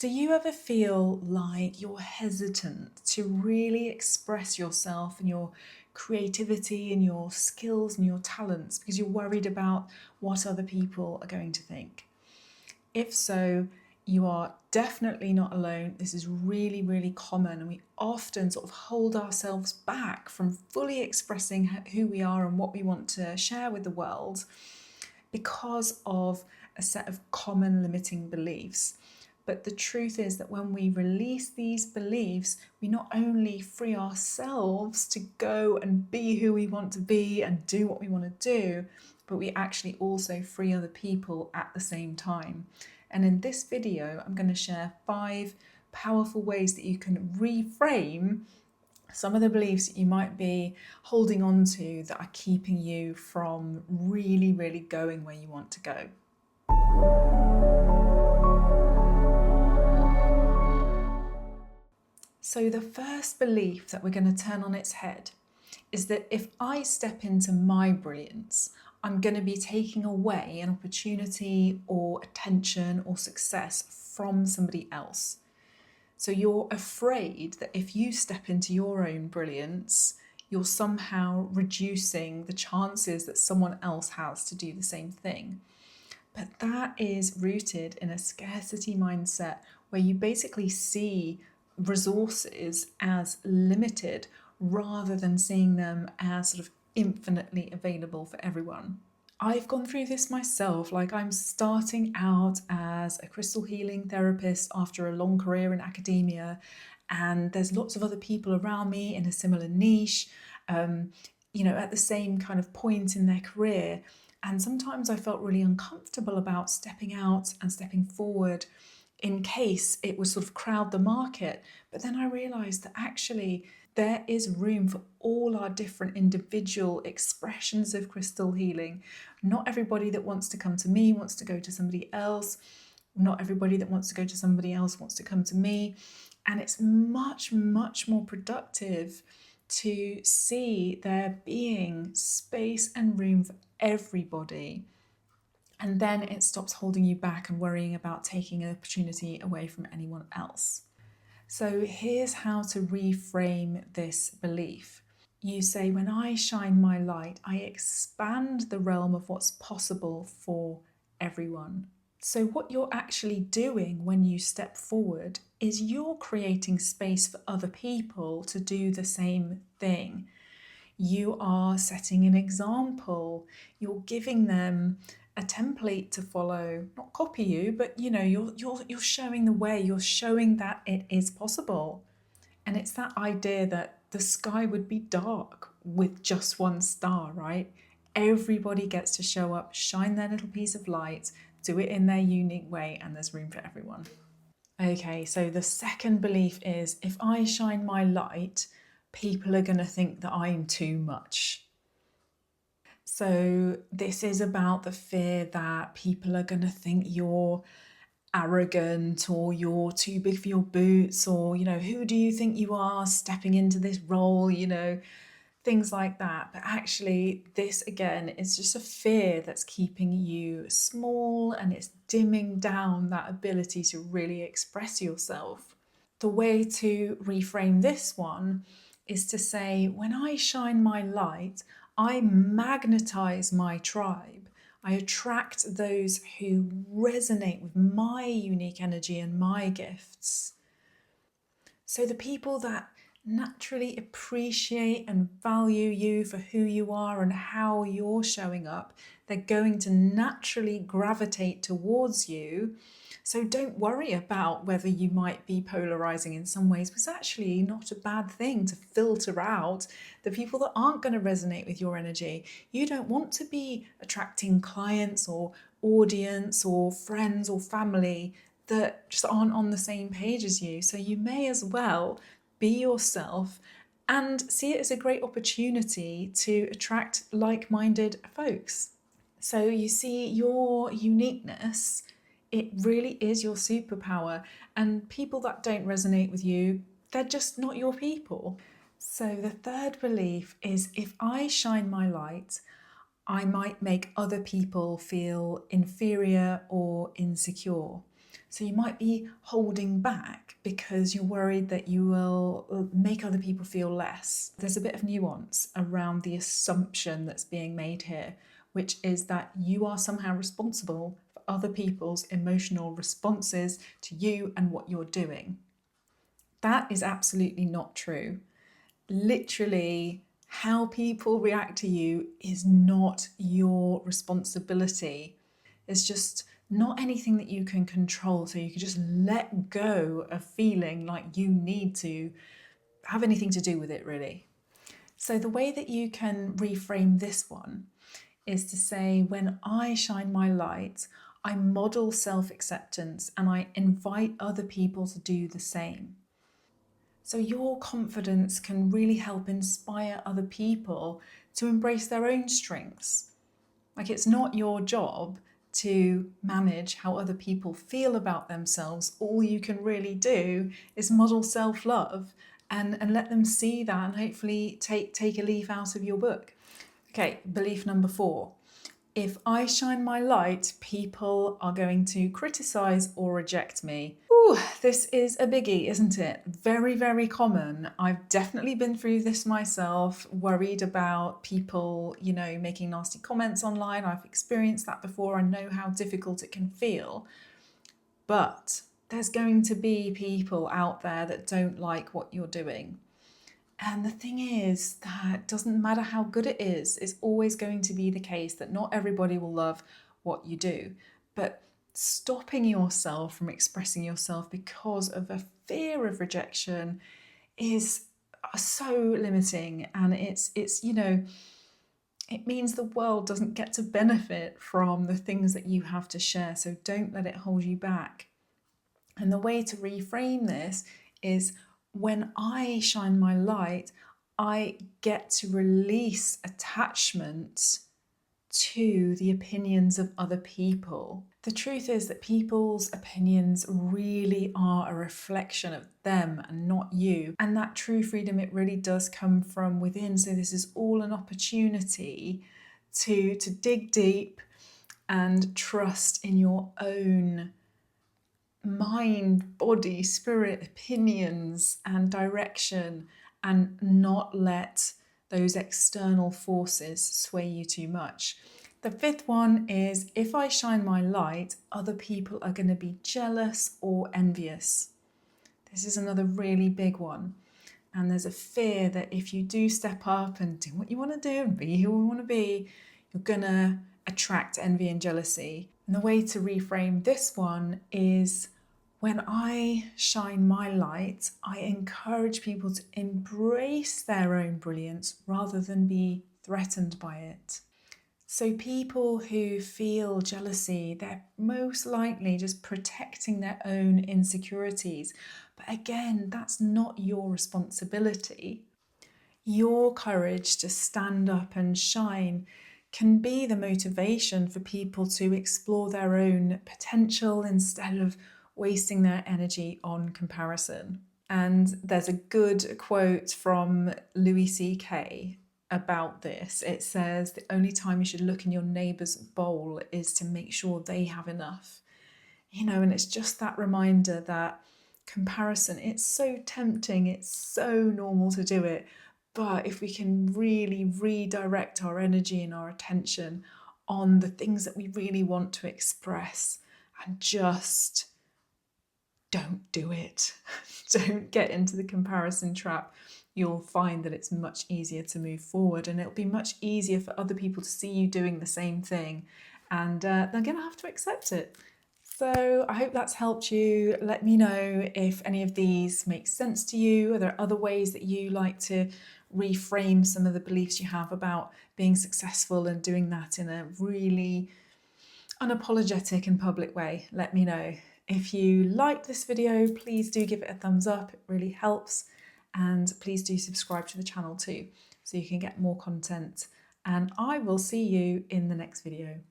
Do you ever feel like you're hesitant to really express yourself and your creativity and your skills and your talents because you're worried about what other people are going to think? If so, you are definitely not alone. This is really, really common, and we often sort of hold ourselves back from fully expressing who we are and what we want to share with the world because of a set of common limiting beliefs. But the truth is that when we release these beliefs, we not only free ourselves to go and be who we want to be and do what we want to do, but we actually also free other people at the same time. And in this video, I'm going to share 5 powerful ways that you can reframe some of the beliefs that you might be holding on to that are keeping you from really, really going where you want to go. So the first belief that we're going to turn on its head is that if I step into my brilliance, I'm going to be taking away an opportunity or attention or success from somebody else. So you're afraid that if you step into your own brilliance, you're somehow reducing the chances that someone else has to do the same thing. But that is rooted in a scarcity mindset where you basically see resources as limited rather than seeing them as sort of infinitely available for everyone. I've gone through this myself. Like, I'm starting out as a crystal healing therapist after a long career in academia, and there's lots of other people around me in a similar niche, at the same kind of point in their career. And sometimes I felt really uncomfortable about stepping out and stepping forward in case it would sort of crowd the market. But then I realised that actually there is room for all our different individual expressions of crystal healing. Not everybody that wants to come to me wants to go to somebody else. Not everybody that wants to go to somebody else wants to come to me. And it's much, much more productive to see there being space and room for everybody. And then it stops holding you back and worrying about taking an opportunity away from anyone else. So here's how to reframe this belief. You say, when I shine my light, I expand the realm of what's possible for everyone. So what you're actually doing when you step forward is you're creating space for other people to do the same thing. You are setting an example. You're giving them a template to follow, not copy you, but you're showing the way. You're showing that it is possible. And it's that idea that the sky would be dark with just one star, right? Everybody gets to show up, shine their little piece of light, do it in their unique way, and there's room for everyone. Okay, so the second belief is, if I shine my light, people are going to think that I'm too much. So this is about the fear that people are going to think you're arrogant or you're too big for your boots, or, who do you think you are stepping into this role, things like that. But actually, this again is just a fear that's keeping you small, and it's dimming down that ability to really express yourself. The way to reframe this one is to say, when I shine my light, I magnetize my tribe. I attract those who resonate with my unique energy and my gifts. So the people that naturally appreciate and value you for who you are and how you're showing up, they're going to naturally gravitate towards you. So don't worry about whether you might be polarizing in some ways. It's actually not a bad thing to filter out the people that aren't going to resonate with your energy. You don't want to be attracting clients or audience or friends or family that just aren't on the same page as you. So you may as well be yourself and see it as a great opportunity to attract like-minded folks. So you see, your uniqueness, it really is your superpower, and people that don't resonate with you, they're just not your people. So the third belief is, if I shine my light, I might make other people feel inferior or insecure. So you might be holding back because you're worried that you will make other people feel less. There's a bit of nuance around the assumption that's being made here, which is that you are somehow responsible for other people's emotional responses to you and what you're doing. That is absolutely not true. Literally, how people react to you is not your responsibility. It's just not anything that you can control. So you can just let go of feeling like you need to have anything to do with it, really. So the way that you can reframe this one is to say, when I shine my light, I model self acceptance and I invite other people to do the same. So your confidence can really help inspire other people to embrace their own strengths. Like, it's not your job to manage how other people feel about themselves. All you can really do is model self-love and let them see that and hopefully take a leaf out of your book. Okay, belief number 4. If I shine my light, people are going to criticise or reject me. Ooh, this is a biggie, isn't it? Very, very common. I've definitely been through this myself, worried about people, making nasty comments online. I've experienced that before. I know how difficult it can feel. But there's going to be people out there that don't like what you're doing. And the thing is that doesn't matter how good it is, it's always going to be the case that not everybody will love what you do. But stopping yourself from expressing yourself because of a fear of rejection is so limiting, and it means the world doesn't get to benefit from the things that you have to share. So don't let it hold you back. And the way to reframe this is, when I shine my light, I get to release attachment to the opinions of other people. The truth is that people's opinions really are a reflection of them and not you. And that true freedom, it really does come from within. So this is all an opportunity to dig deep and trust in your own mind, body, spirit, opinions, and direction, and not let those external forces sway you too much. The 5th one is, if I shine my light, other people are going to be jealous or envious. This is another really big one. And there's a fear that if you do step up and do what you want to do and be who you want to be, you're going to attract envy and jealousy. And the way to reframe this one is, when I shine my light, I encourage people to embrace their own brilliance rather than be threatened by it. So people who feel jealousy, they're most likely just protecting their own insecurities. But again, that's not your responsibility. Your courage to stand up and shine can be the motivation for people to explore their own potential instead of wasting their energy on comparison. And there's a good quote from Louis C.K. about this. It says, the only time you should look in your neighbour's bowl is to make sure they have enough. And it's just that reminder that comparison, it's so tempting, it's so normal to do it. But if we can really redirect our energy and our attention on the things that we really want to express, and just don't do it. Don't get into the comparison trap. You'll find that it's much easier to move forward, and it'll be much easier for other people to see you doing the same thing, and they're going to have to accept it. So I hope that's helped you. Let me know if any of these make sense to you. Are there other ways that you like to reframe some of the beliefs you have about being successful and doing that in a really unapologetic and public way? Let me know. If you liked this video, please do give it a thumbs up. It really helps. And please do subscribe to the channel too, so you can get more content. And I will see you in the next video.